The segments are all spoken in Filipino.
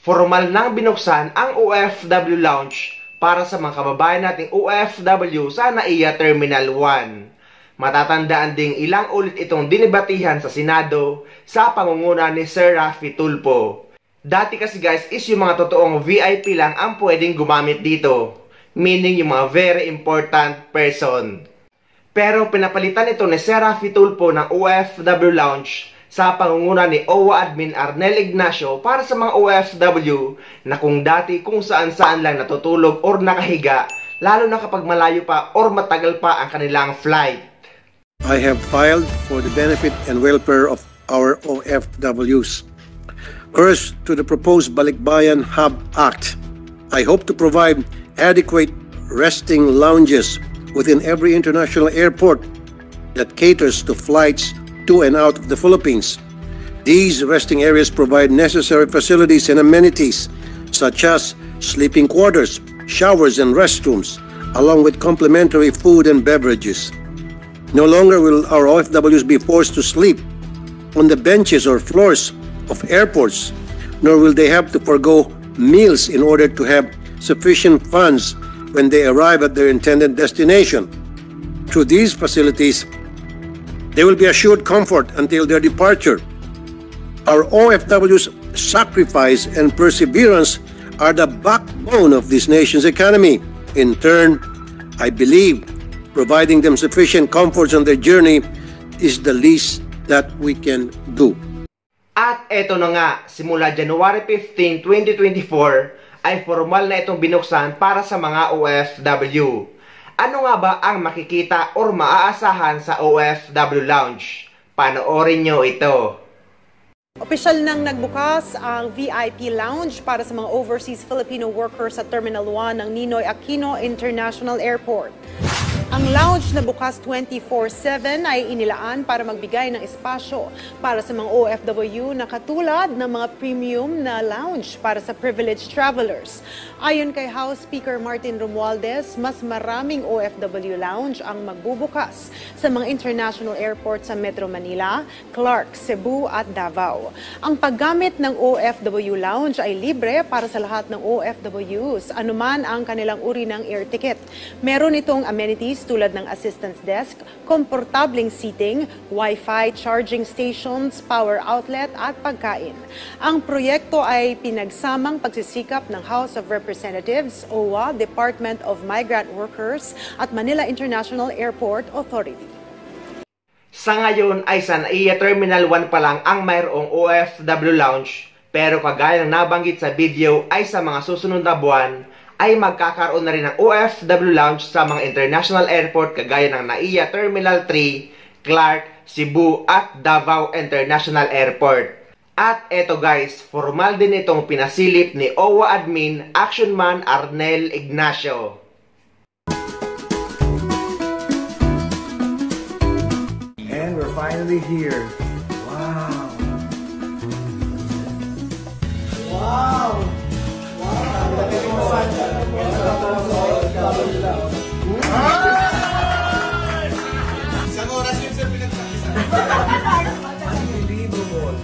formal nang binuksan ang OFW Lounge para sa mga kababayan nating OFW sa NAIA Terminal 1. Matatandaan ding ilang ulit itong dinibatihan sa Senado sa pangunguna ni Sir Raffy Tulfo. Dati kasi guys is yung mga totoong VIP lang ang pwedeng gumamit dito, meaning yung mga very important person. Pero pinapalitan ito ni Sir Raffy Tulfo ng OFW Lounge sa pangunguna ni OWA Admin Arnel Ignacio para sa mga OFW na kung dati kung saan-saan lang natutulog or nakahiga, lalo na kapag malayo pa or matagal pa ang kanilang flight. I have filed for the benefit and welfare of our OFWs. First, to the proposed Balikbayan Hub Act. I hope to provide adequate resting lounges within every international airport that caters to flights to and out of the Philippines. These resting areas provide necessary facilities and amenities such as sleeping quarters, showers and restrooms, along with complimentary food and beverages. No longer will our OFWs be forced to sleep on the benches or floors of airports, nor will they have to forgo meals in order to have sufficient funds when they arrive at their intended destination. Through these facilities, they will be assured comfort until their departure. Our OFWs' sacrifice and perseverance are the backbone of this nation's economy. In turn, I believe providing them sufficient comforts on their journey is the least that we can do. At eto na nga, simula January 15, 2024 ay formal na itong binuksan para sa mga OFW. Ano nga ba ang makikita or maaasahan sa OFW Lounge? Panoorin nyo ito. Opisyal nang nagbukas ang VIP Lounge para sa mga overseas Filipino workers sa Terminal 1 ng Ninoy Aquino International Airport. Ang lounge na bukas 24/7 ay inilaan para magbigay ng espasyo para sa mga OFW na katulad ng mga premium na lounge para sa privileged travelers. Ayon kay House Speaker Martin Romualdez, mas maraming OFW lounge ang magbubukas sa mga international airports sa Metro Manila, Clark, Cebu at Davao. Ang paggamit ng OFW lounge ay libre para sa lahat ng OFWs, anuman ang kanilang uri ng air ticket. Meron itong amenities tulad ng assistance desk, komportableng seating, Wi-Fi charging stations, power outlet at pagkain. Ang proyekto ay pinagsamang pagsisikap ng House of Representatives, OWA, Department of Migrant Workers at Manila International Airport Authority. Sa ngayon ay sa NAIA Terminal 1 pa lang ang mayroong OFW Lounge, pero kagaya ng nabanggit sa video ay sa mga susunod na buwan ay magkakaroon na rin ng OFW Lounge sa mga international airport kagaya ng NAIA Terminal 3, Clark, Cebu at Davao International Airport. At eto guys, formal din itong pinasilip ni OWA Admin Action Man Arnel Ignacio. And we're finally here. Wow! Wow! Isang oras yun sir pinagpakisan. Unbelievable.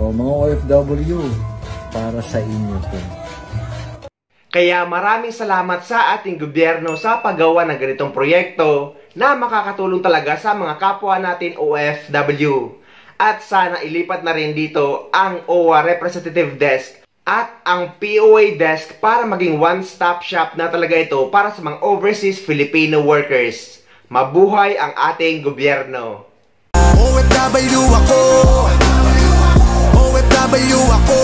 O mga OFW, para sa inyo po. Kaya maraming salamat sa ating gobyerno sa paggawa ng ganitong proyekto na makakatulong talaga sa mga kapwa natin OFW. At sana ilipat na rin dito ang OWA Representative Desk at ang POA Desk para maging one-stop shop na talaga ito para sa mga overseas Filipino workers. Mabuhay ang ating gobyerno! OFW ako! OFW ako!